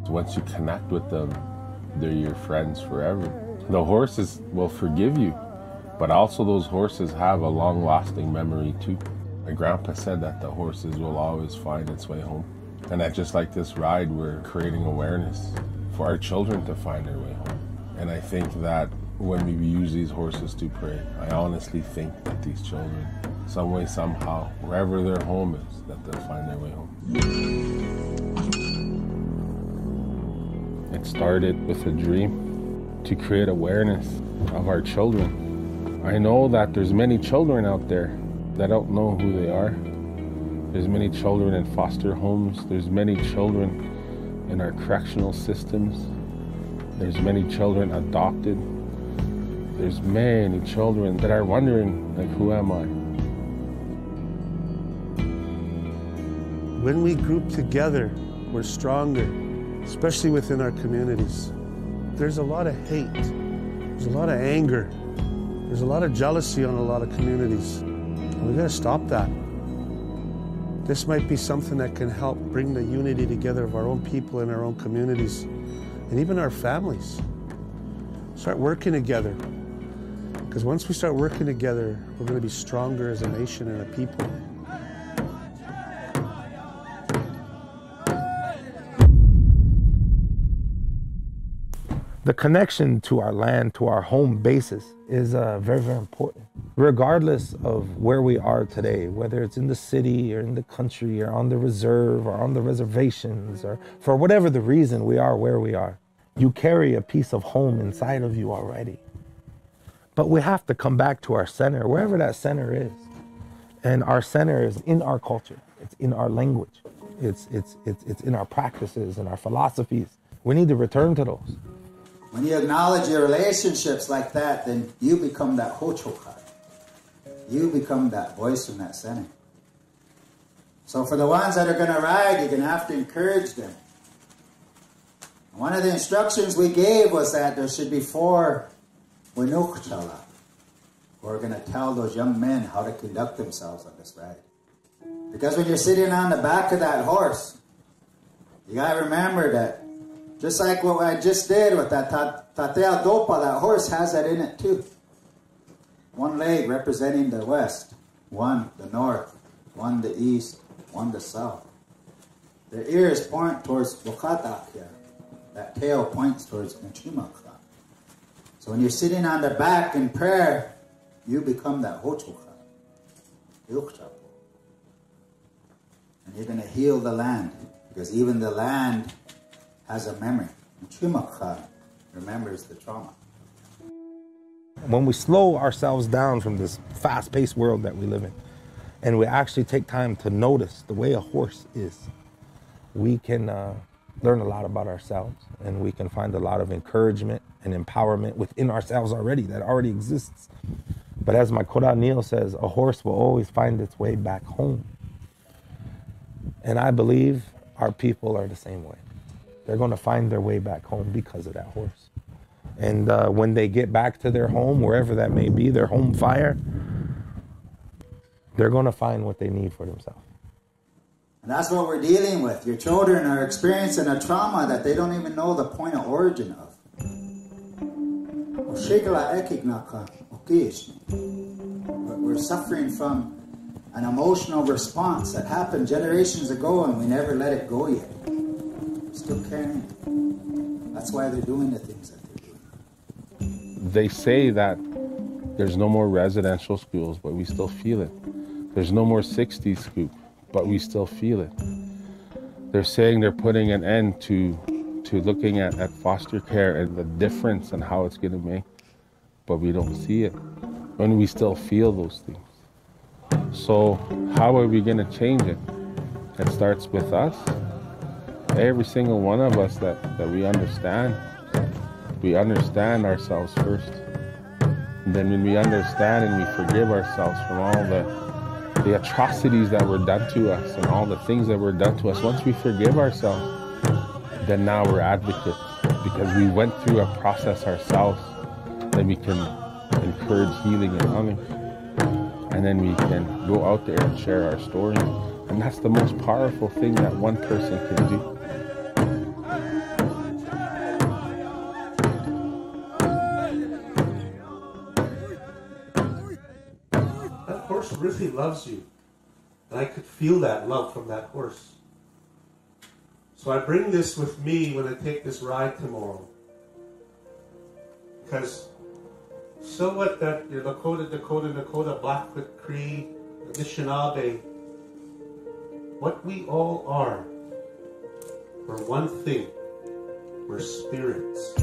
Once you connect with them, they're your friends forever. The horses will forgive you, but also those horses have a long-lasting memory too. My grandpa said that the horses will always find its way home. And that just like this ride, we're creating awareness for our children to find their way home. And I think that when we use these horses to pray, I honestly think that these children, some way, somehow, wherever their home is, that they'll find their way home. It started with a dream to create awareness of our children. I know that there's many children out there that don't know who they are. There's many children in foster homes. There's many children in our correctional systems. There's many children adopted. There's many children that are wondering, like, who am I? When we group together, we're stronger, especially within our communities. There's a lot of hate. There's a lot of anger. There's a lot of jealousy on a lot of communities. And we gotta stop that. This might be something that can help bring the unity together of our own people in our own communities and even our families. Start working together. Because once we start working together, we're going to be stronger as a nation and a people. The connection to our land, to our home bases, is very, very important. Regardless of where we are today, whether it's in the city or in the country or on the reserve or on the reservations, or for whatever the reason we are where we are, you carry a piece of home inside of you already. But we have to come back to our center, wherever that center is. And our center is in our culture. It's in our language. It's in our practices and our philosophies. We need to return to those. When you acknowledge your relationships like that, then you become that hochokai. You become that voice from that center. So for the ones that are going to ride, you're going to have to encourage them. One of the instructions we gave was that there should be 4 Winukchala. We're going to tell those young men how to conduct themselves on this ride. Because when you're sitting on the back of that horse, you got to remember that just like what I just did with that Tatea Dopa, that horse has that in it too. 1 leg representing the west, 1 the north, 1 the east, 1 the south. Their ears point towards Wakatakya. That tail points towards Nchimaka. So when you're sitting on the back in prayer, you become that Hochoka, Yukchapo. And you're going to heal the land, because even the land has a memory. Nchimaka remembers the trauma. When we slow ourselves down from this fast-paced world that we live in, and we actually take time to notice the way a horse is, we can learn a lot about ourselves, and we can find a lot of encouragement and empowerment within ourselves already, that already exists. But as my Kora Neil says, a horse will always find its way back home. And I believe our people are the same way. They're going to find their way back home because of that horse. And when they get back to their home, wherever that may be, their home fire, they're going to find what they need for themselves. And that's what we're dealing with. Your children are experiencing a trauma that they don't even know the point of origin of. We're suffering from an emotional response that happened generations ago and we never let it go yet. We're still carrying it. That's why they're doing the things that they're doing. They say that there's no more residential schools, but we still feel it. There's no more 60s scoop, but we still feel it. They're saying they're putting an end to looking at foster care and the difference and how it's going to make, but we don't see it when we still feel those things. So how are we going to change it? It starts with us. Every single one of us that we understand ourselves first. And then when we understand and we forgive ourselves from all the atrocities that were done to us and all the things that were done to us, once we forgive ourselves, then now we're advocates, because we went through a process ourselves. Then we can encourage healing in others. And then we can go out there and share our story. And that's the most powerful thing that one person can do. horse really loves you. And I could feel that love from that horse. So I bring this with me when I take this ride tomorrow. Because so what that your Dakota, Blackfoot, Cree, Anishinaabe, what we all are, we're one thing. We're spirits.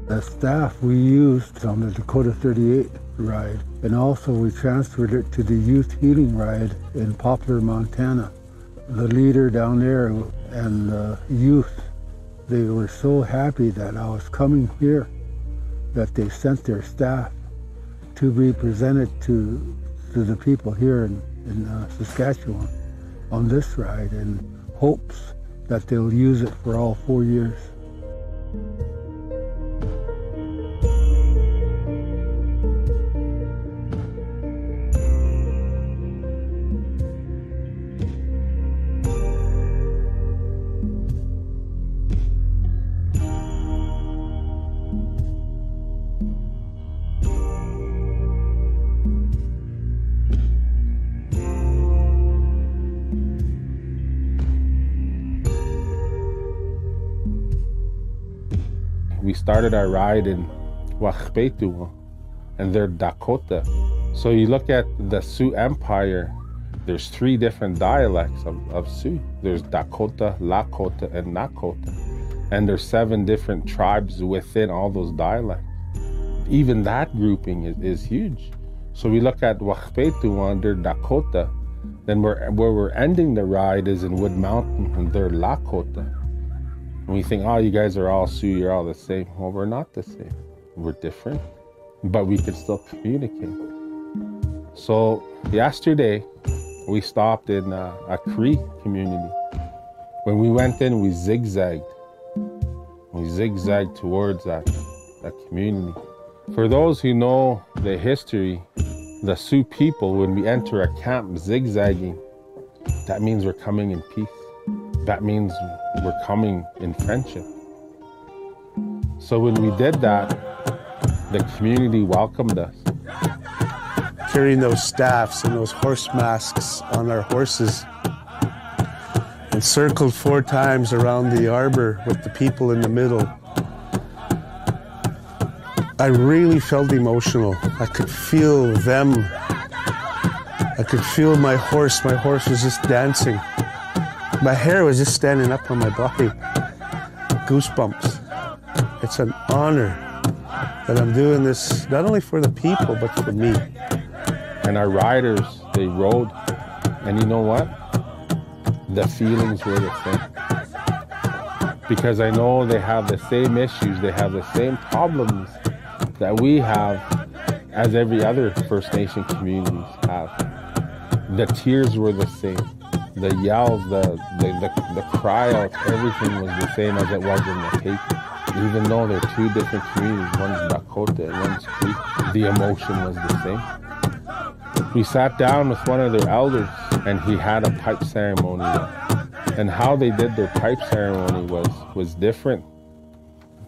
The staff we used on the Dakota 38 ride, and also we transferred it to the youth healing ride in Poplar, Montana. The leader down there and the youth, they were so happy that I was coming here that they sent their staff to be presented to the people here in Saskatchewan on this ride, in hopes that they'll use it for all 4 years. We started our ride in Wachpetu, and they're Dakota. So you look at the Sioux Empire, there's 3 different dialects of Sioux. There's Dakota, Lakota, and Nakota. And there's 7 different tribes within all those dialects. Even that grouping is huge. So we look at Wachpetu under Dakota, then where we're ending the ride is in Wood Mountain, and they're Lakota. And we think, oh, you guys are all Sioux, you're all the same. Well, we're not the same. We're different, but we can still communicate. So yesterday, we stopped in a Cree community. When we went in, we zigzagged. We zigzagged towards that community. For those who know the history, the Sioux people, when we enter a camp zigzagging, that means we're coming in peace. That means we're coming in friendship. So when we did that, the community welcomed us. Carrying those staffs and those horse masks on our horses, and circled 4 times around the arbor with the people in the middle. I really felt emotional. I could feel them. I could feel my horse. My horse was just dancing. My hair was just standing up on my body. Goosebumps. It's an honor that I'm doing this, not only for the people, but for me. And our riders, they rode. And you know what? The feelings were the same. Because I know they have the same issues, they have the same problems that we have as every other First Nation communities have. The tears were the same. The yells, the cry outs, everything was the same as it was in the tape. Even though they're 2 different communities, one's Dakota and one's Cree, the emotion was the same. We sat down with one of their elders, and he had a pipe ceremony. And how they did their pipe ceremony was different,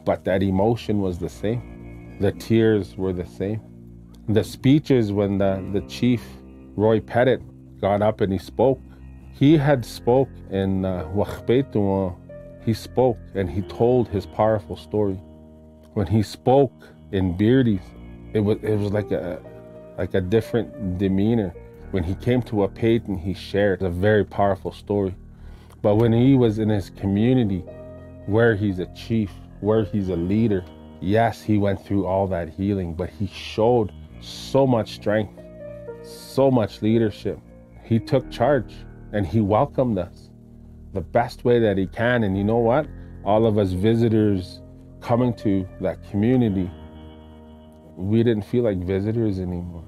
but that emotion was the same. The tears were the same. The speeches, when the chief, Roy Pettit, got up and he spoke, he had spoke in Wachpetu. He spoke and he told his powerful story. When he spoke in Beardy's, it was like a different demeanor. When he came to Wahpeton, he shared a very powerful story. But when he was in his community, where he's a chief, where he's a leader, yes, he went through all that healing, but he showed so much strength, so much leadership. He took charge and he welcomed us the best way that he can. And you know what? All of us visitors coming to that community, we didn't feel like visitors anymore.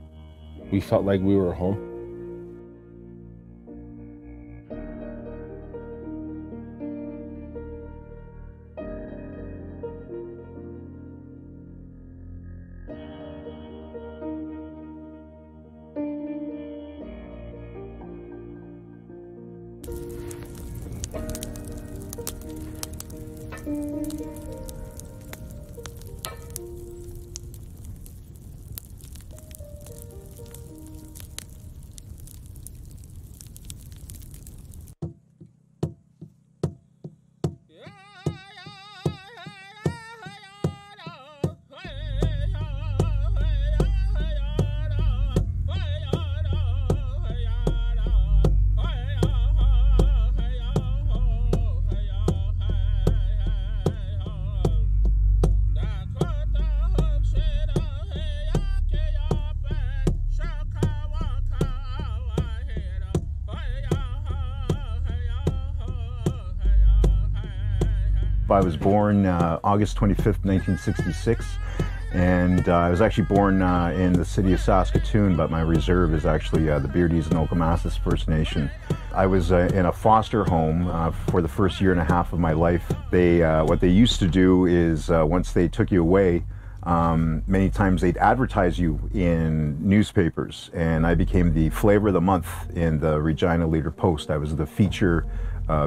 We felt like we were home. I was born August 25th, 1966, and I was actually born in the city of Saskatoon, but my reserve is actually the Beardies and Okamasis First Nation. I was in a foster home for the first year and a half of my life. What they used to do is once they took you away, many times they'd advertise you in newspapers, and I became the flavor of the month in the Regina Leader Post. I was the feature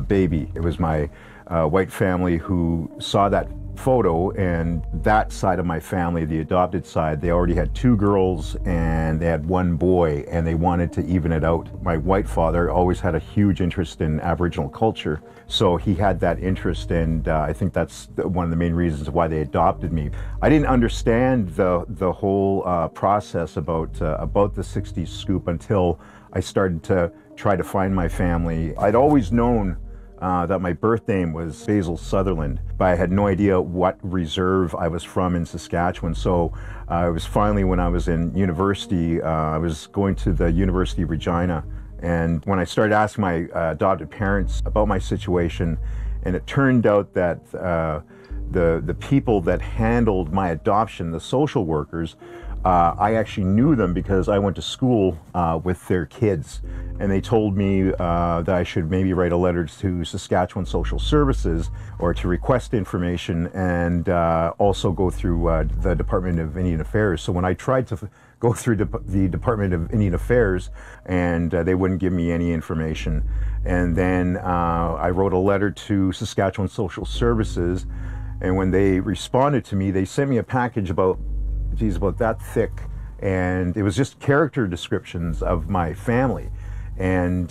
baby. It was my white family who saw that photo, and that side of my family, the adopted side, they already had 2 girls and they had 1 boy, and they wanted to even it out. My white father always had a huge interest in Aboriginal culture, so he had that interest, and I think that's one of the main reasons why they adopted me. I didn't understand the whole process about the 60s scoop until I started to try to find my family. I'd always known that my birth name was Basil Sutherland, but I had no idea what reserve I was from in Saskatchewan. So it was finally when I was in university, I was going to the University of Regina, and when I started asking my adopted parents about my situation, and it turned out that the people that handled my adoption, the social workers, I actually knew them because I went to school with their kids, and they told me that I should maybe write a letter to Saskatchewan Social Services or to request information, and also go through the Department of Indian Affairs. So when I tried to go through the Department of Indian Affairs, and they wouldn't give me any information, and then I wrote a letter to Saskatchewan Social Services, and when they responded to me, they sent me a package about that thick, and it was just character descriptions of my family. And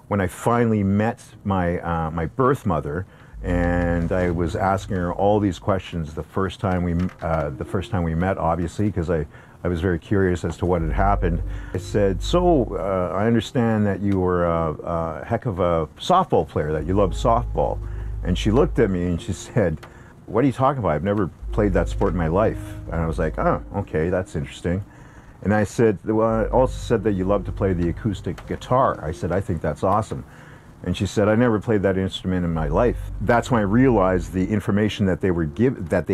when I finally met my birth mother, and I was asking her all these questions the first time we met, obviously, because I was very curious as to what had happened. I said, "So I understand that you were a heck of a softball player, that you loved softball." And she looked at me and she said, "What are you talking about? I've never played that sport in my life." And I was like, "Oh, okay, that's interesting." And I said, "Well, I also said that you love to play the acoustic guitar." I said, "I think that's awesome." And she said, "I never played that instrument in my life." That's when I realized the information that they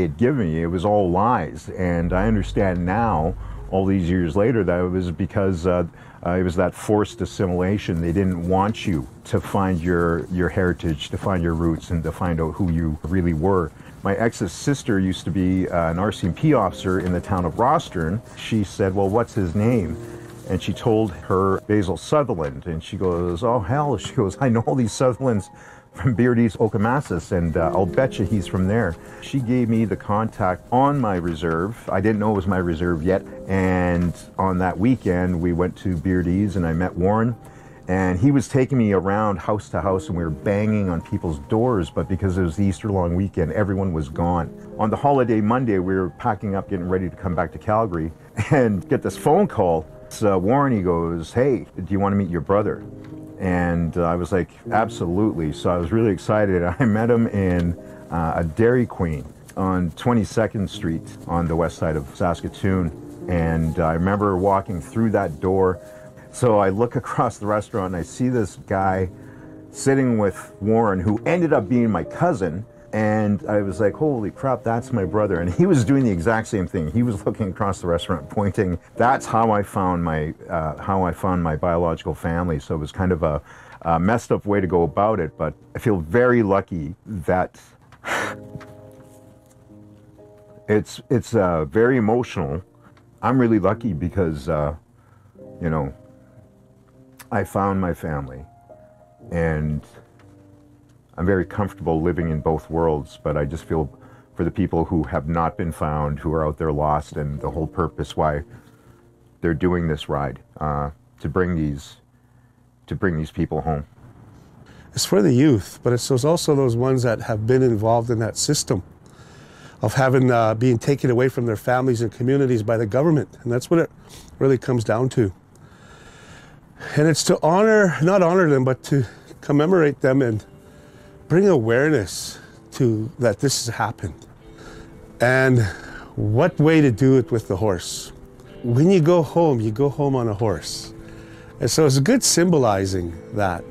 had given me, it was all lies. And I understand now, all these years later, that it was because it was that forced assimilation. They didn't want you to find your heritage, to find your roots, and to find out who you really were. My ex's sister used to be an RCMP officer in the town of Rostern. She said, "Well, what's his name?" And she told her Basil Sutherland, and she goes, "Oh hell," she goes, "I know all these Sutherlands from Beardies, Okamasis, and I'll bet you he's from there." She gave me the contact on my reserve. I didn't know it was my reserve yet, and on that weekend we went to Beardies and I met Warren, and he was taking me around house to house, and we were banging on people's doors, but because it was the Easter long weekend, everyone was gone. On the holiday Monday, we were packing up, getting ready to come back to Calgary, and get this phone call. So Warren, he goes, "Hey, do you want to meet your brother?" And I was like, "Absolutely." So I was really excited. I met him in a Dairy Queen on 22nd Street on the west side of Saskatoon. And I remember walking through that door. So I look across the restaurant and I see this guy sitting with Warren, who ended up being my cousin. And I was like, "Holy crap, that's my brother." And he was doing the exact same thing. He was looking across the restaurant, pointing. That's how I found my biological family. So it was kind of a messed up way to go about it, but I feel very lucky that it's very emotional. I'm really lucky because I found my family, And I'm very comfortable living in both worlds, but I just feel for the people who have not been found, who are out there lost, and the whole purpose why they're doing this ride, to bring these people home. It's for the youth, but it's also those ones that have been involved in that system of having being taken away from their families and communities by the government, and that's what it really comes down to. And it's to not honor them, but to commemorate them and bring awareness to that this has happened. And what way to do it with the horse. When you go home on a horse. And so it's good symbolizing that.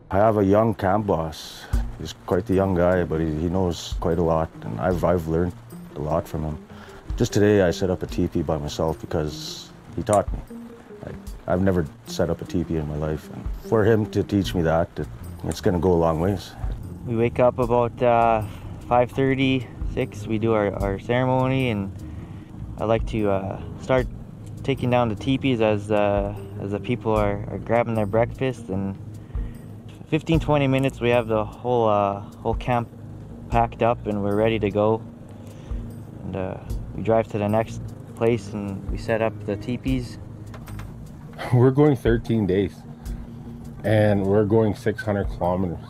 I have a young camp boss. He's quite the young guy, but he knows quite a lot, and I've learned a lot from him. Just today I set up a teepee by myself because he taught me. I've never set up a teepee in my life, and for him to teach me that, it's going to go a long ways. We wake up about 5:30, 6. We do our ceremony, and I like to start taking down the teepees as the people are grabbing their breakfast, and 15-20 minutes we have the whole camp packed up and we're ready to go. And we drive to the next place and we set up the teepees. We're going 13 days and we're going 600 kilometers.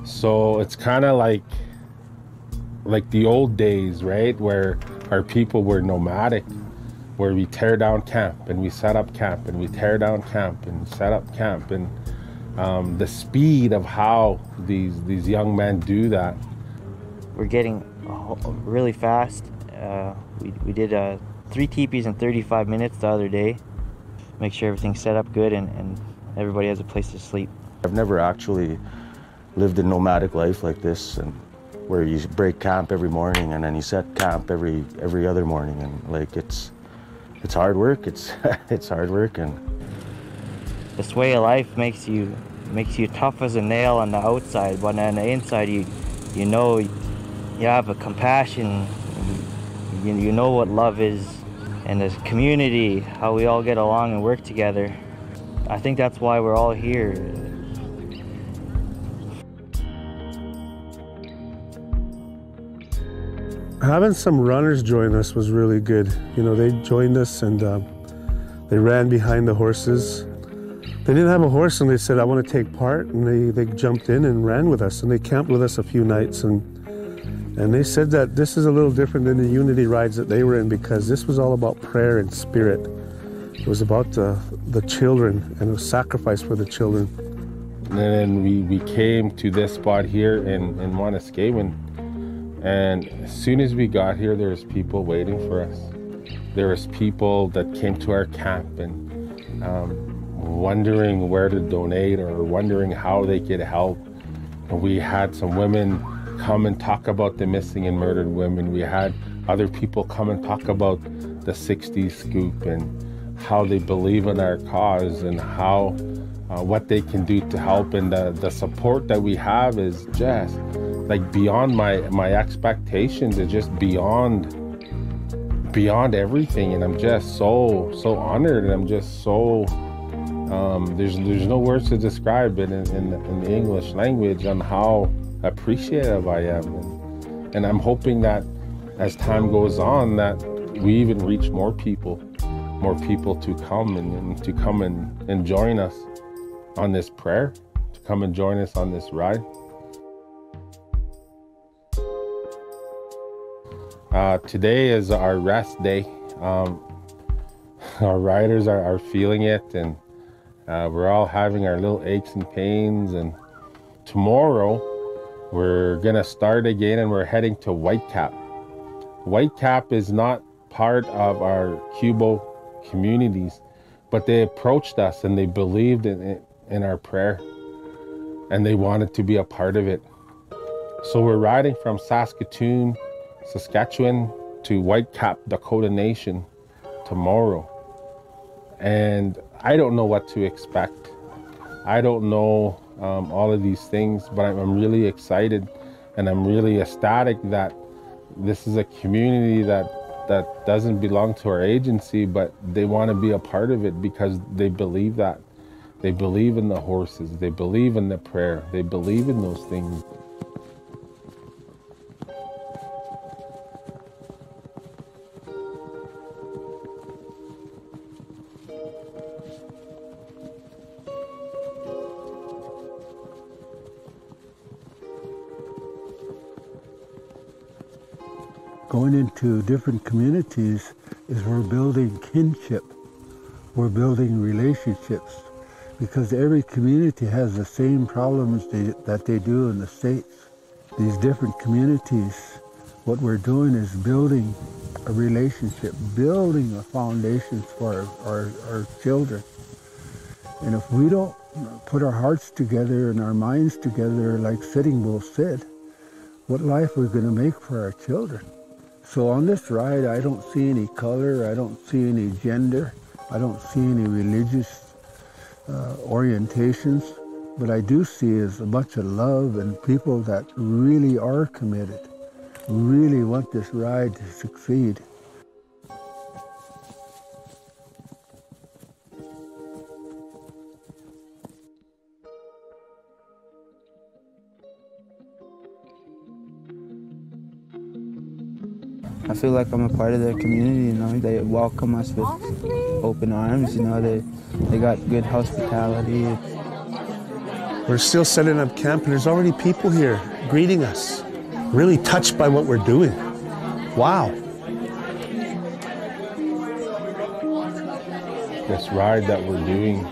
So it's kind of like the old days, right? Where our people were nomadic, where we tear down camp and we set up camp and we tear down camp and set up camp. And the speed of how these young men do that. We're getting really fast. We did 3 teepees in 35 minutes the other day. Make sure everything's set up good and everybody has a place to sleep. I've never actually lived a nomadic life like this, and where you break camp every morning and then you set camp every other morning, and like it's hard work. It's hard work, and this way of life makes you tough as a nail on the outside, but on the inside you know you have a compassion. You know what love is, and this community, how we all get along and work together. I think that's why we're all here. Having some runners join us was really good. You know, they joined us and they ran behind the horses. They didn't have a horse and they said, I want to take part, and they jumped in and ran with us, and they camped with us a few nights, and they said that this is a little different than the unity rides that they were in, because this was all about prayer and spirit. It was about the children, and it was sacrifice for the children. And then we came to this spot here in Monaskawan, and as soon as we got here, there was people waiting for us. There was people that came to our camp and wondering where to donate or wondering how they could help. And we had some women come and talk about the missing and murdered women. We had other people come and talk about the 60s scoop and how they believe in our cause and how what they can do to help. And the support that we have is just like beyond my expectations. It's just beyond everything, and I'm just so honored, and I'm just so there's no words to describe it in the English language on how appreciative I am, and I'm hoping that as time goes on that we even reach more people to come and to come and join us on this prayer, to come and join us on this ride. Today is our rest day. Our riders are feeling it, and we're all having our little aches and pains, and tomorrow we're gonna start again and we're heading to Whitecap. Whitecap is not part of our Cubo communities, but they approached us and they believed in our prayer and they wanted to be a part of it. So we're riding from Saskatoon, Saskatchewan to Whitecap, Dakota Nation tomorrow. And I don't know what to expect. I don't know all of these things, but I'm really excited and I'm really ecstatic that this is a community that doesn't belong to our agency, but they want to be a part of it because they believe that. They believe in the horses, they believe in the prayer, they believe in those things. Going into different communities is we're building kinship, we're building relationships, because every community has the same problems that they do in the States. These different communities, what we're doing is building a relationship, building a foundation for our children. And if we don't put our hearts together and our minds together, like Sitting Bull said, what life are we going to make for our children? So on this ride, I don't see any color, I don't see any gender, I don't see any religious orientations. What I do see is a bunch of love and people that really are committed, really want this ride to succeed. I feel like I'm a part of their community, you know. They welcome us with open arms, you know. They got good hospitality. We're still setting up camp and there's already people here greeting us, really touched by what we're doing. Wow. This ride that we're doing,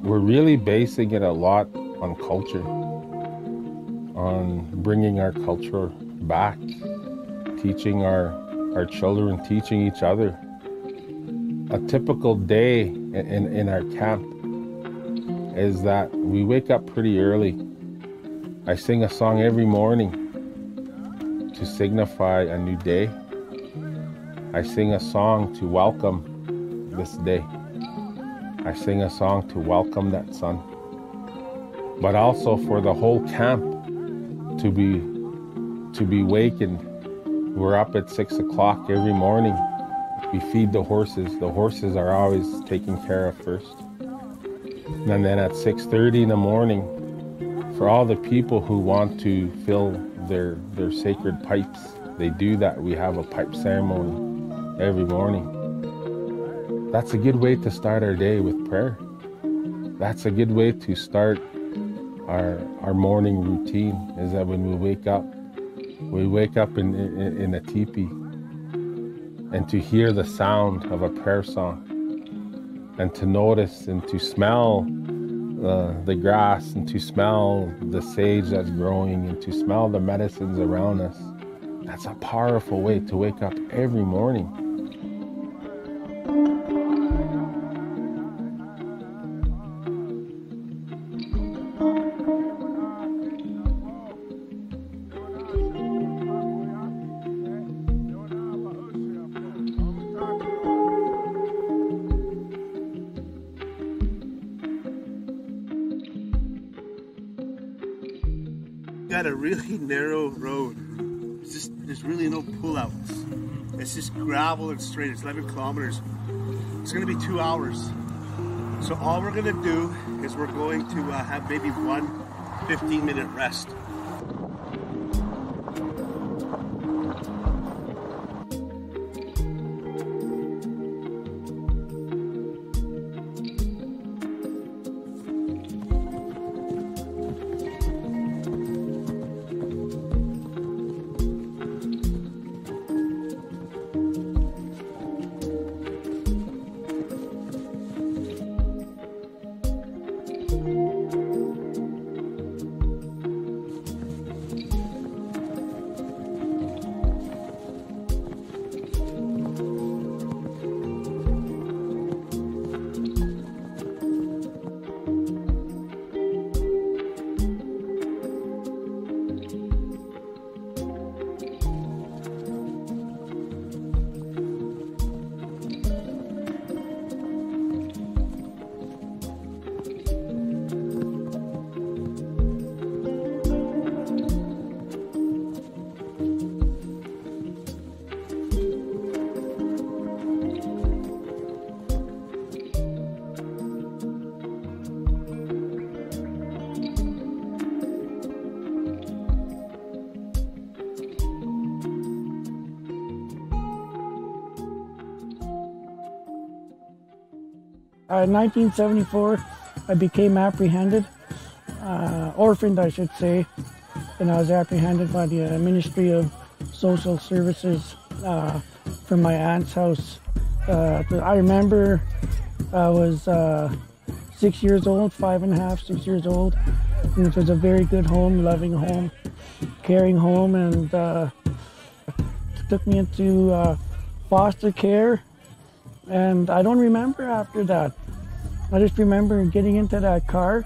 we're really basing it a lot on culture, on bringing our culture back, teaching our children, teaching each other. A typical day in our camp is that we wake up pretty early. I sing a song every morning to signify a new day. I sing a song to welcome this day. I sing a song to welcome that sun. But also for the whole camp to be wakened. We're up at 6 o'clock every morning. We feed the horses. The horses are always taken care of first. And then at 6:30 in the morning, for all the people who want to fill their sacred pipes, they do that. We have a pipe ceremony every morning. That's a good way to start our day with prayer. That's a good way to start our morning routine, is that when we wake up in a teepee, and to hear the sound of a prayer song, and to notice and to smell the grass, and to smell the sage that's growing, and to smell the medicines around us. That's a powerful way to wake up every morning. Got a really narrow road. There's really no pullouts. It's just gravel and straight. It's 11 kilometers. It's gonna be 2 hours. So all we're gonna do is we're going to have maybe one 15-minute rest. In 1974, I became apprehended, orphaned I should say, and I was apprehended by the Ministry of Social Services from my aunt's house. I remember I was 6 years old, 5.5, 6 years old, and it was a very good home, loving home, caring home, and took me into foster care. And I don't remember after that. I just remember getting into that car,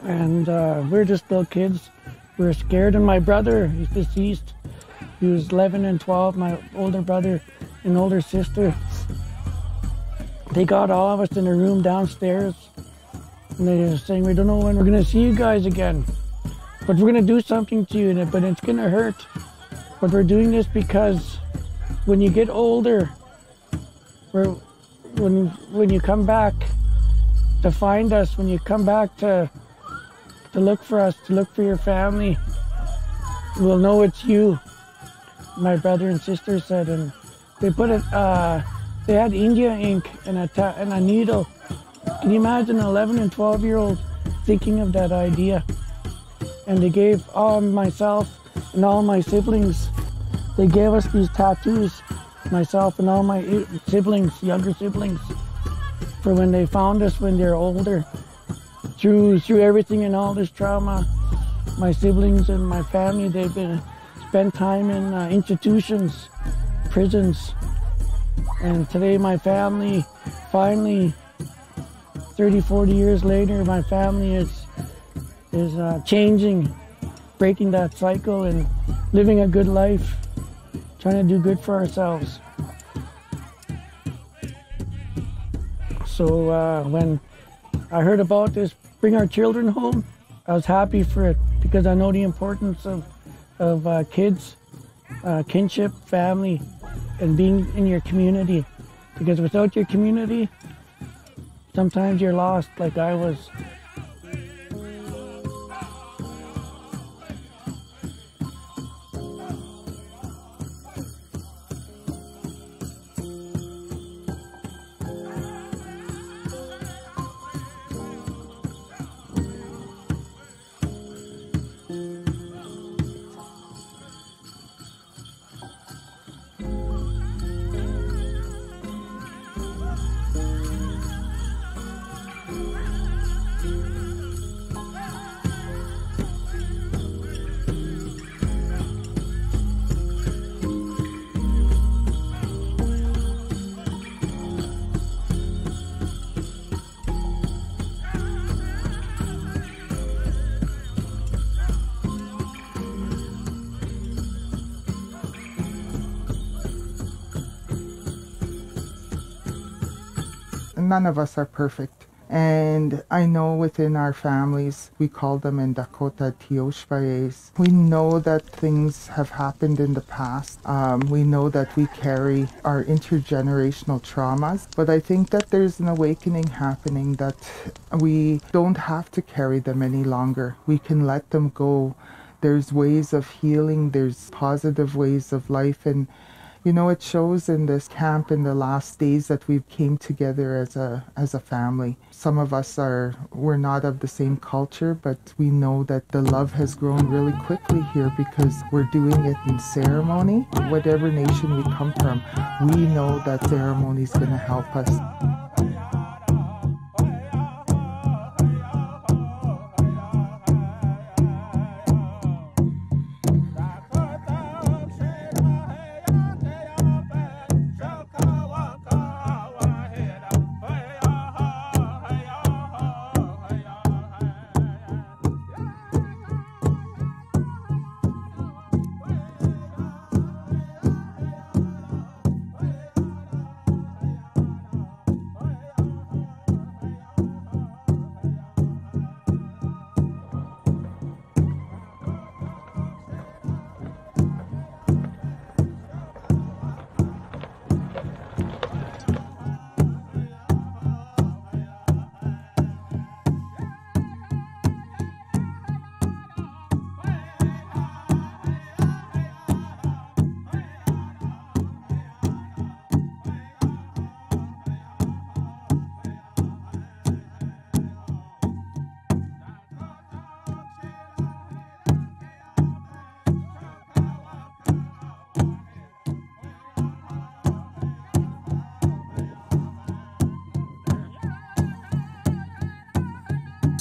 and we were just little kids. We were scared, and my brother, he's deceased. He was 11 and 12, my older brother and older sister. They got all of us in a room downstairs, and they were saying, we don't know when we're gonna see you guys again, but we're gonna do something to you, but it's gonna hurt. But we're doing this because when you get older, when you come back to find us, when you come back to look for us, to look for your family, we'll know it's you, my brother and sister said. And they put it, they had India ink and a needle. Can you imagine an 11 and 12-year-old thinking of that idea? And they gave myself and all my siblings, they gave us these tattoos, myself and all my siblings, younger siblings, for when they found us when they're older. Through everything and all this trauma, my siblings and my family, they've spent time in institutions, prisons. And today my family, finally, 30, 40 years later, my family is changing, breaking that cycle and living a good life, trying to do good for ourselves. So when I heard about this, bring our children home, I was happy for it because I know the importance of kids, kinship, family, and being in your community. Because without your community, sometimes you're lost like I was. None of us are perfect. And I know within our families, we call them in Dakota tioshbayes. We know that things have happened in the past. We know that we carry our intergenerational traumas. But I think that there's an awakening happening, that we don't have to carry them any longer. We can let them go. There's ways of healing. There's positive ways of life. And you know, it shows in this camp in the last days that we came together as a family. Some of us we're not of the same culture, but we know that the love has grown really quickly here because we're doing it in ceremony. Whatever nation we come from, we know that ceremony is going to help us.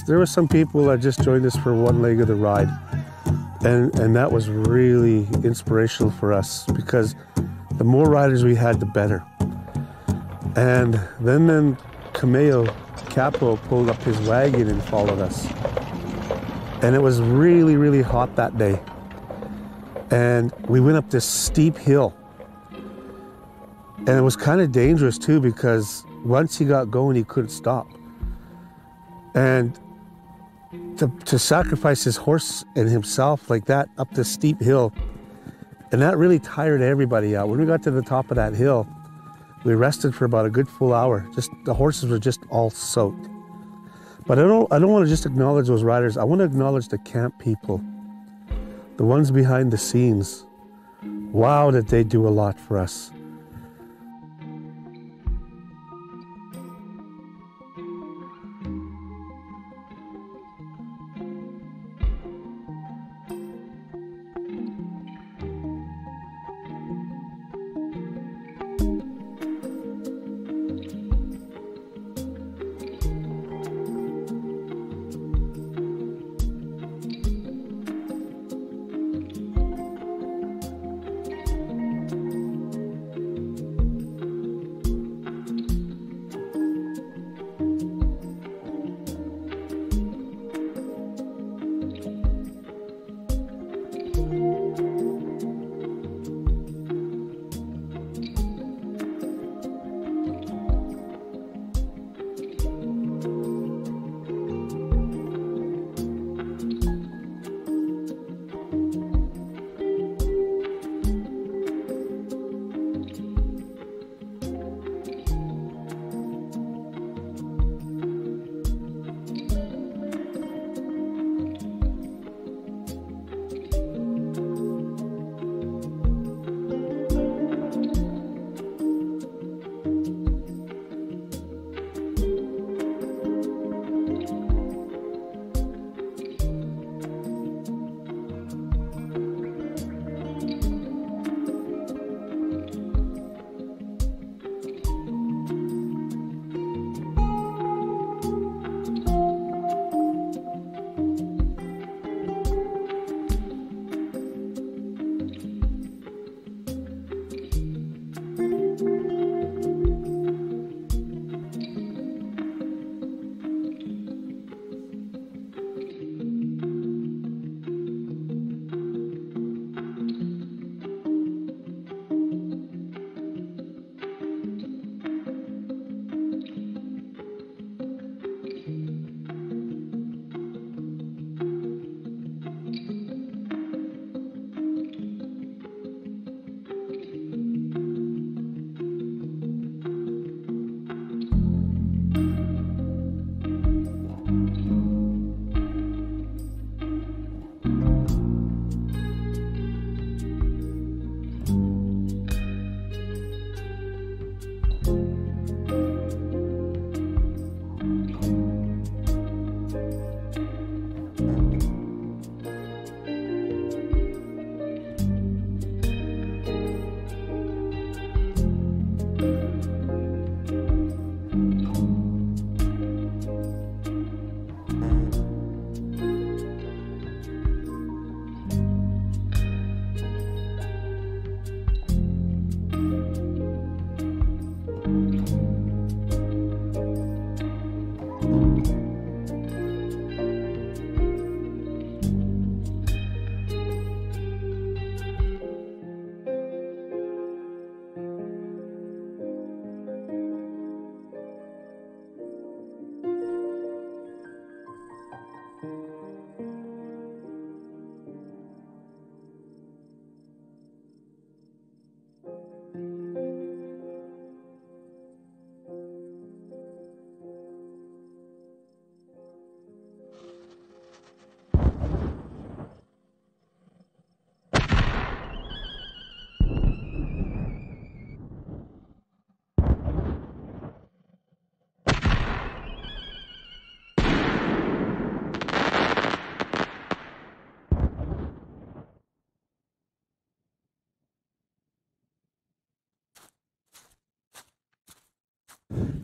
There were some people that just joined us for one leg of the ride. And that was really inspirational for us because the more riders we had, the better. And then Cameo Capo pulled up his wagon and followed us. And it was really, really hot that day. And we went up this steep hill. And it was kind of dangerous too because once he got going, he couldn't stop. And to sacrifice his horse and himself like that up this steep hill, and that really tired everybody out. When we got to the top of that hill, we rested for about a good full hour. Just the horses were just all soaked. But I don't want to just acknowledge those riders. I want to acknowledge the camp people, the ones behind the scenes. Wow, did they do a lot for us.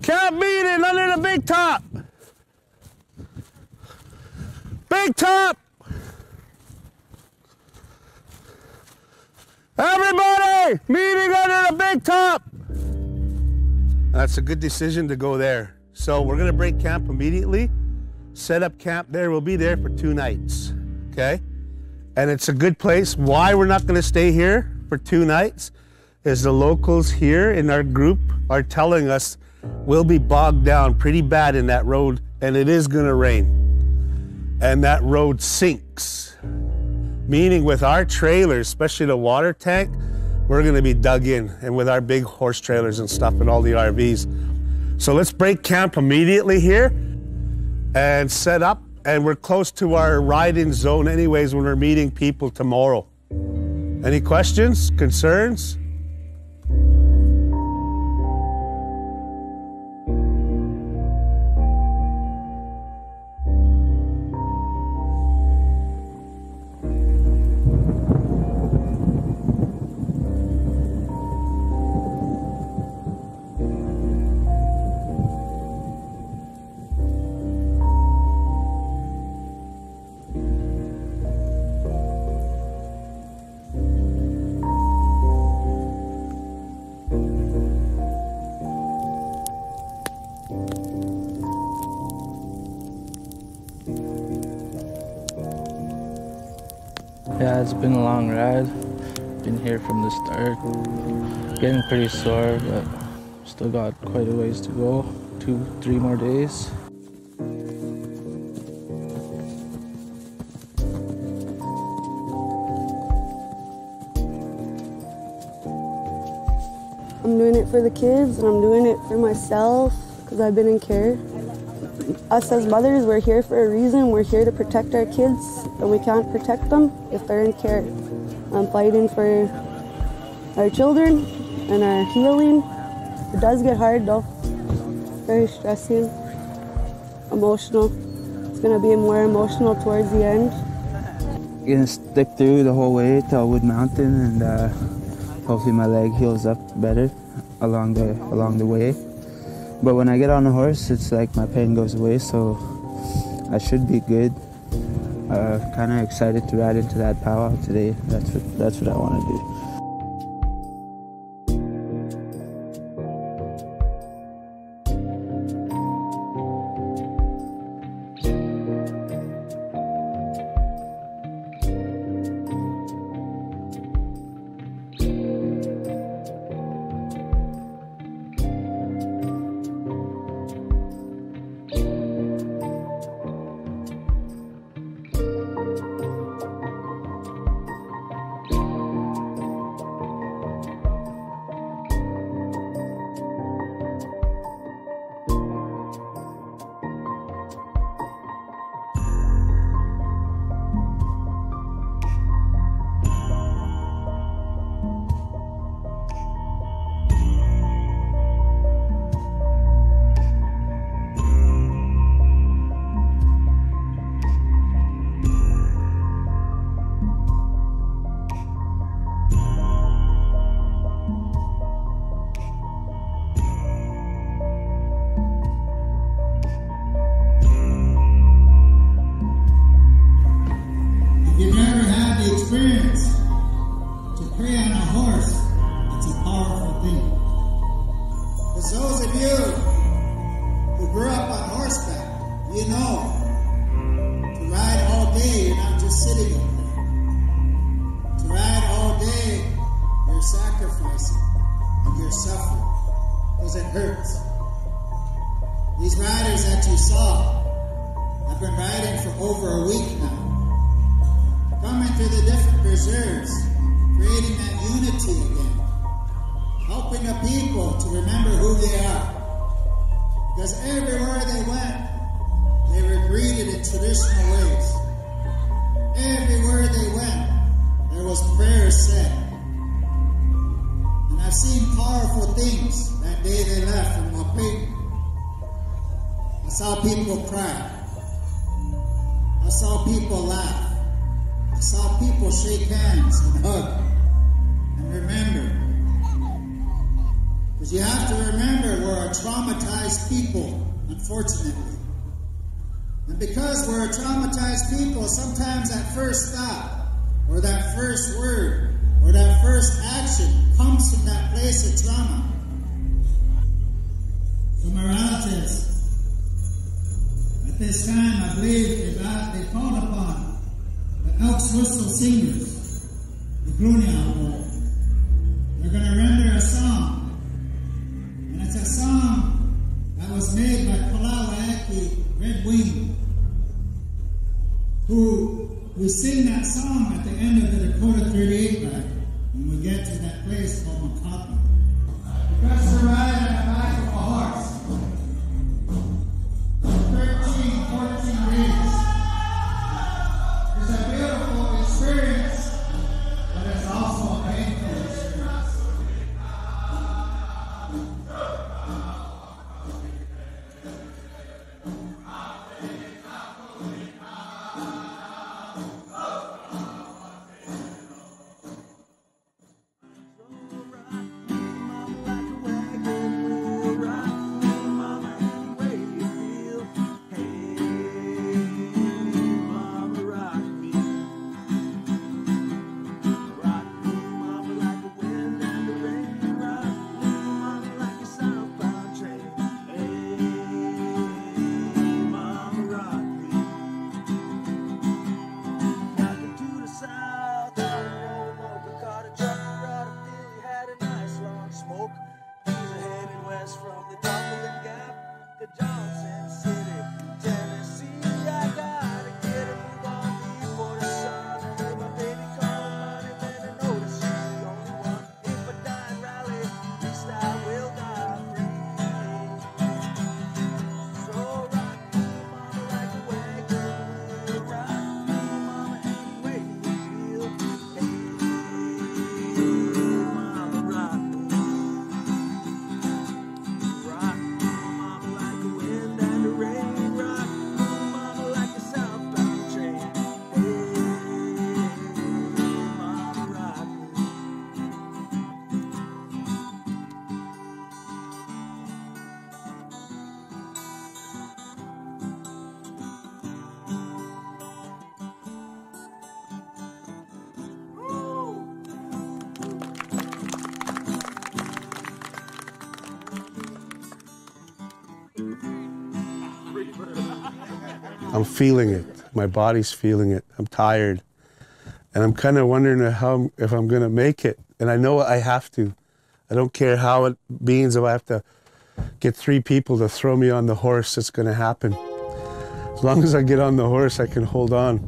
Camp meeting under the big top. big top! Everybody, meeting under the big top! That's a good decision to go there. So we're gonna break camp immediately, set up camp there. We'll be there for 2 nights, okay? And it's a good place. Why we're not gonna stay here for 2 nights is the locals here in our group are telling us we'll be bogged down pretty bad in that road, and it is gonna rain. And that road sinks. Meaning with our trailers, especially the water tank, we're gonna be dug in, and with our big horse trailers and stuff and all the RVs. So let's break camp immediately here and set up, and we're close to our ride-in zone anyways when we're meeting people tomorrow. Any questions, concerns? Yeah, it's been a long ride. Been here from the start. Getting pretty sore, but still got quite a ways to go. 2-3 more days. I'm doing it for the kids, and I'm doing it for myself because I've been in care. Us as mothers, we're here for a reason. We're here to protect our kids, and we can't protect them if they're in care. I'm fighting for our children and our healing. It does get hard though. Very stressing, emotional. It's gonna be more emotional towards the end. I'm gonna stick through the whole way to Wood Mountain, and hopefully my leg heals up better along the way. But when I get on the horse, it's like my pain goes away, so I should be good. Kind of excited to ride into that powwow today. That's what I want to do. And because we're a traumatized people, sometimes that first thought, or that first word, or that first action comes from that place of trauma. So my relatives, at this time, I believe they called upon the Elks Whistle Singers, the Grunial. They're going to render a song. And it's a song that was made by Kalawaki Red Wing, who sing that song at the end of the Dakota 38 ride when we get to that place called Makata. Because the ride on the back of a horse, 13, 14 days, is a beautiful experience, but it's also a painful experience. I'm feeling it. My body's feeling it. I'm tired. And I'm kind of wondering if I'm going to make it. And I know I have to. I don't care how it means. If I have to get 3 people to throw me on the horse, it's going to happen. As long as I get on the horse, I can hold on.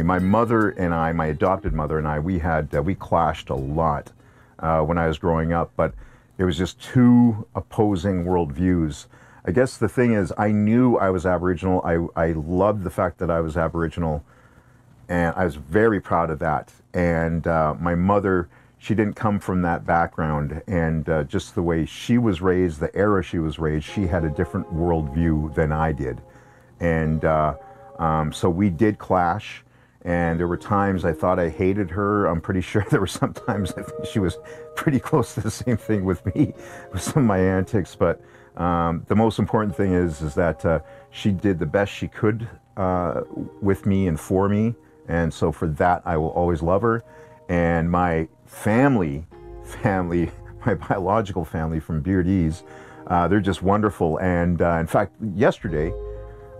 My mother and I, my adopted mother and I, we clashed a lot when I was growing up, but it was just two opposing worldviews. I guess the thing is, I knew I was Aboriginal. I loved the fact that I was Aboriginal, and I was very proud of that. And my mother, she didn't come from that background, and just the way she was raised, the era she was raised, she had a different worldview than I did. And so we did clash, and there were times I thought I hated her. I'm pretty sure there were some times I think she was pretty close to the same thing with me, with some of my antics. But the most important thing is that she did the best she could with me and for me. And so for that, I will always love her. And my family, my biological family from Beardees, they're just wonderful. And in fact, yesterday,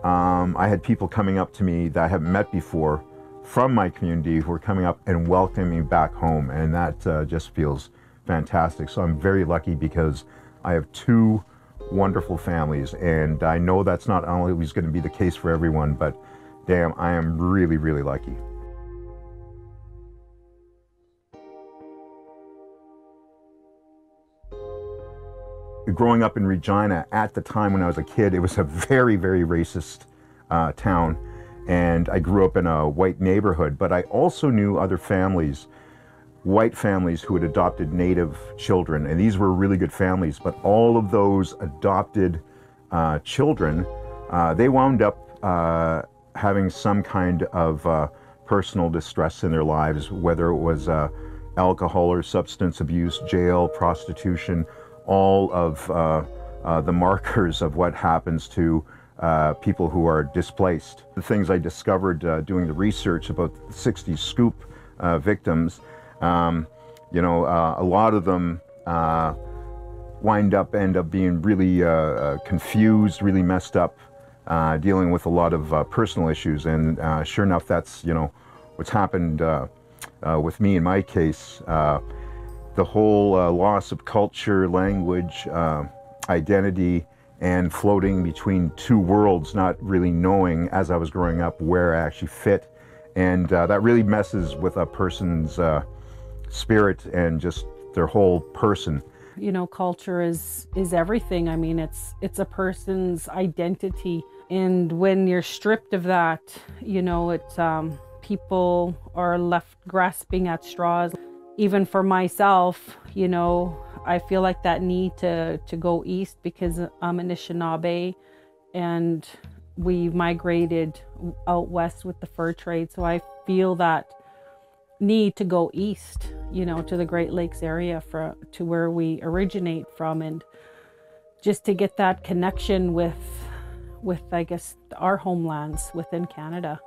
I had people coming up to me that I haven't met before from my community who are coming up and welcoming me back home. And that just feels fantastic. So I'm very lucky because I have two wonderful families. And I know that's not always going to be the case for everyone, but damn, I am really, really lucky. Growing up in Regina at the time when I was a kid, it was a very, very racist town, and I grew up in a white neighborhood, but I also knew other families, white families who had adopted Native children, and these were really good families, but all of those adopted children, they wound up having some kind of personal distress in their lives, whether it was alcohol or substance abuse, jail, prostitution, all of the markers of what happens to people who are displaced. The things I discovered doing the research about the 60s scoop victims, you know, a lot of them end up being really confused, really messed up, dealing with a lot of personal issues. And sure enough, that's, you know, what's happened with me in my case. The whole loss of culture, language, identity, and floating between two worlds, not really knowing as I was growing up where I actually fit. And that really messes with a person's spirit and just their whole person. You know, culture is everything. I mean, it's a person's identity. And when you're stripped of that, you know, it's people are left grasping at straws. Even for myself, you know, I feel like that need to go east because I'm Anishinaabe and we migrated out west with the fur trade. So I feel that need to go east, you know, to the Great Lakes area to where we originate from, and just to get that connection with I guess our homelands within Canada.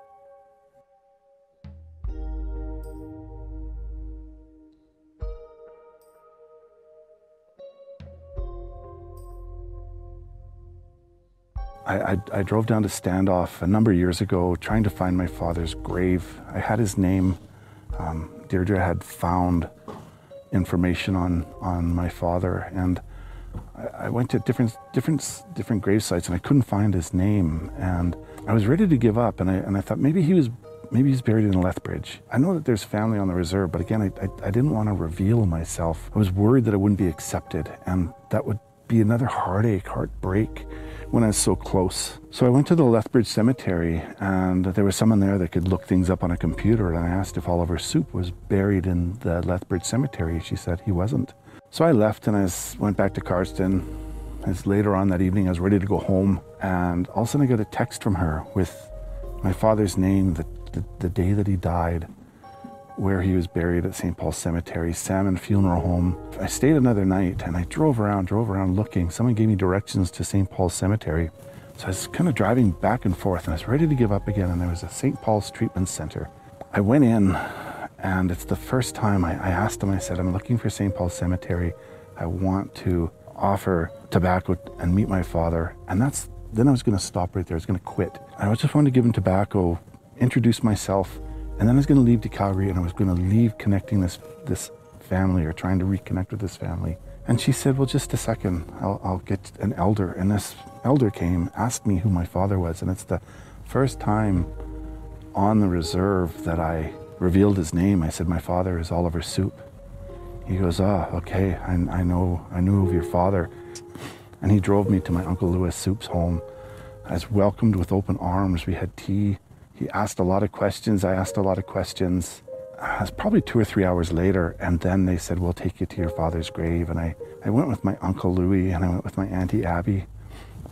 I drove down to Standoff a number of years ago trying to find my father's grave. I had his name. Deirdre had found information on my father, and I went to different grave sites and I couldn't find his name, and I was ready to give up, and I thought maybe he's buried in Lethbridge. I know that there's family on the reserve, but again, I didn't want to reveal myself. I was worried that I wouldn't be accepted, and that would be another heartbreak when I was so close. So I went to the Lethbridge Cemetery, and there was someone there that could look things up on a computer, and I asked if Oliver Soup was buried in the Lethbridge Cemetery. She said he wasn't. So I left and I went back to Cardston. As later on that evening, I was ready to go home, and all of a sudden I got a text from her with my father's name, the day that he died, where he was buried at St. Paul's Cemetery, Salmon Funeral Home. I stayed another night and I drove around looking. Someone gave me directions to St. Paul's Cemetery. So I was kind of driving back and forth and I was ready to give up again, and there was a St. Paul's Treatment Center. I went in, and it's the first time I asked them, I said, I'm looking for St. Paul's Cemetery. I want to offer tobacco and meet my father. And then I was going to stop right there. I was going to quit. I just wanted to give him tobacco, introduce myself, and then I was going to leave to Calgary, and I was going to leave connecting this family, or trying to reconnect with this family. And she said, well, just a second, I'll get an elder. And this elder came, asked me who my father was, and it's the first time on the reserve that I revealed his name. I said, my father is Oliver Soup. He goes, okay, I knew of your father. And he drove me to my Uncle Louis Soup's home. I was welcomed with open arms. We had tea. He asked a lot of questions. I asked a lot of questions. It was probably 2 or 3 hours later, and then they said, we'll take you to your father's grave. And I went with my Uncle Louis, and I went with my Auntie Abby,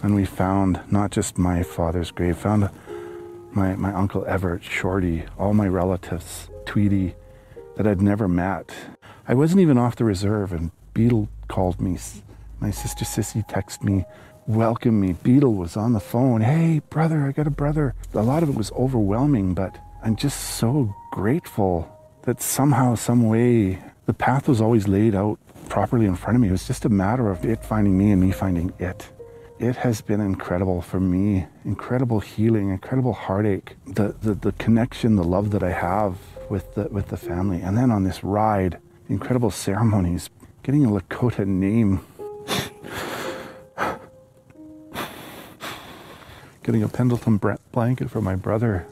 and we found not just my father's grave, found my Uncle Everett, Shorty, all my relatives, Tweety, that I'd never met. I wasn't even off the reserve, and Beetle called me. My sister Sissy texted me, welcomed me. Beetle was on the phone. Hey, brother, I got a brother. A lot of it was overwhelming, but I'm just so grateful that somehow, some way, the path was always laid out properly in front of me. It was just a matter of it finding me and me finding it. It has been incredible for me, incredible healing, incredible heartache, the connection, the love that I have with the family. And then on this ride, incredible ceremonies, getting a Lakota name, getting a Pendleton blanket for my brother,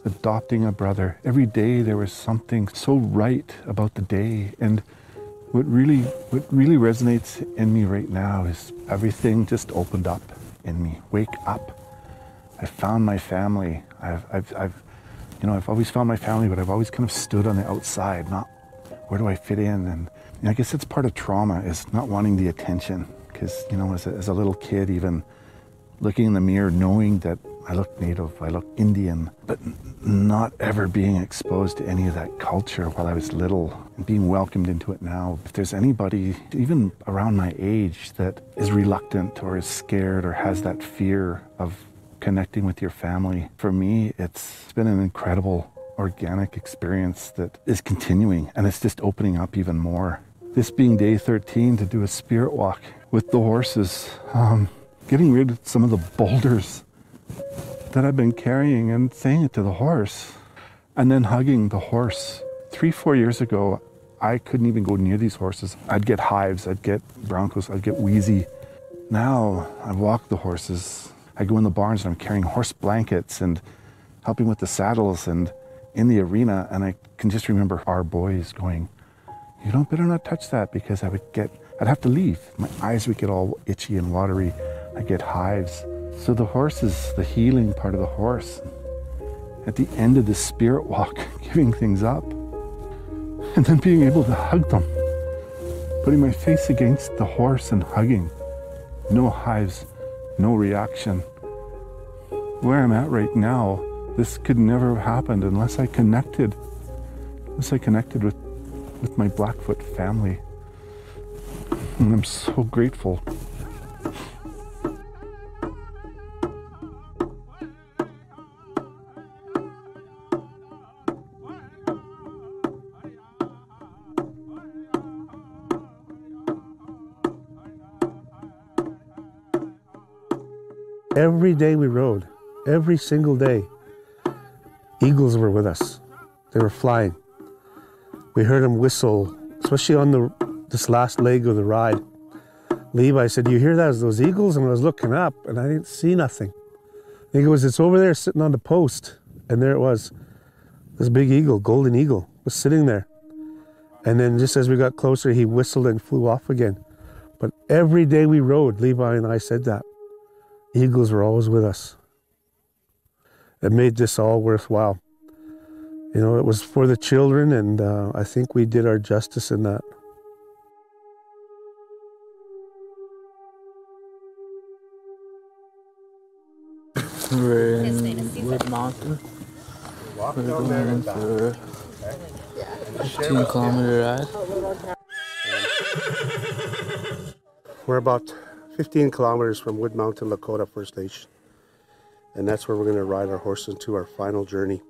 adopting a brother. Every day there was something so right about the day. And what really resonates in me right now is everything just opened up in me. Wake up. I found my family. I've always found my family, but I've always kind of stood on the outside, not where do I fit in? And I guess that's part of trauma, is not wanting the attention. Because, as a little kid, even looking in the mirror, knowing that I look Native, I look Indian, but not ever being exposed to any of that culture while I was little and being welcomed into it now. If there's anybody, even around my age, that is reluctant or is scared or has that fear of connecting with your family, for me, it's been an incredible organic experience that is continuing, and it's just opening up even more. This being day 13, to do a spirit walk with the horses, getting rid of some of the boulders that I've been carrying and saying it to the horse, and then hugging the horse. 3-4 years ago, I couldn't even go near these horses. I'd get hives, I'd get broncos, I'd get wheezy. Now I walk the horses. I go in the barns and I'm carrying horse blankets and helping with the saddles and in the arena, and I can just remember our boys going, you better not touch that, because I'd have to leave. My eyes would get all itchy and watery. I'd get hives. So the horse is the healing part of the horse. At the end of the spirit walk, giving things up, and then being able to hug them, putting my face against the horse and hugging. No hives, no reaction. Where I'm at right now, this could never have happened unless I connected with my Blackfoot family. And I'm so grateful. Every day we rode, every single day, eagles were with us. They were flying. We heard them whistle, especially on this last leg of the ride. Levi said, you hear that? Those eagles? And I was looking up and I didn't see nothing. He goes, it's over there sitting on the post. And there it was. This big eagle, golden eagle, was sitting there. And then just as we got closer, he whistled and flew off again. But every day we rode, Levi and I said that. Eagles were always with us. It made this all worthwhile. It was for the children, and I think we did our justice in that. We're in Wood Mountain. We're going for a 15-kilometer ride. We're about 15 kilometers from Wood Mountain, Lakota First Nation. And that's where we're going to ride our horses into our final journey.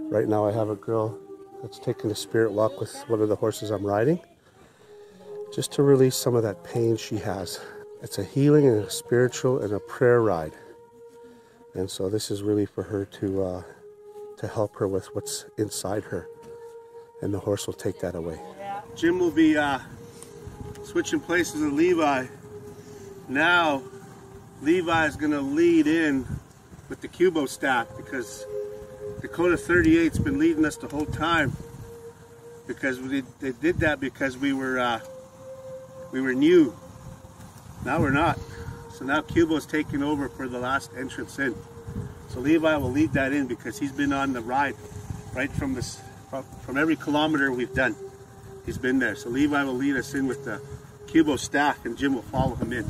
Right now I have a girl that's taking a spirit walk with one of the horses I'm riding, just to release some of that pain she has. It's a healing and a spiritual and a prayer ride. And so this is really for her to help her with what's inside her. And the horse will take that away. Jim will be switching places with Levi. Now Levi is going to lead in with the Cubo staff, because Dakota 38's been leading us the whole time, because they did that because we were new. Now we're not. So now Cubo's taking over for the last entrance in. So Levi will lead that in because he's been on the ride right from every kilometer we've done. He's been there. So Levi will lead us in with the Cubo staff, and Jim will follow him in.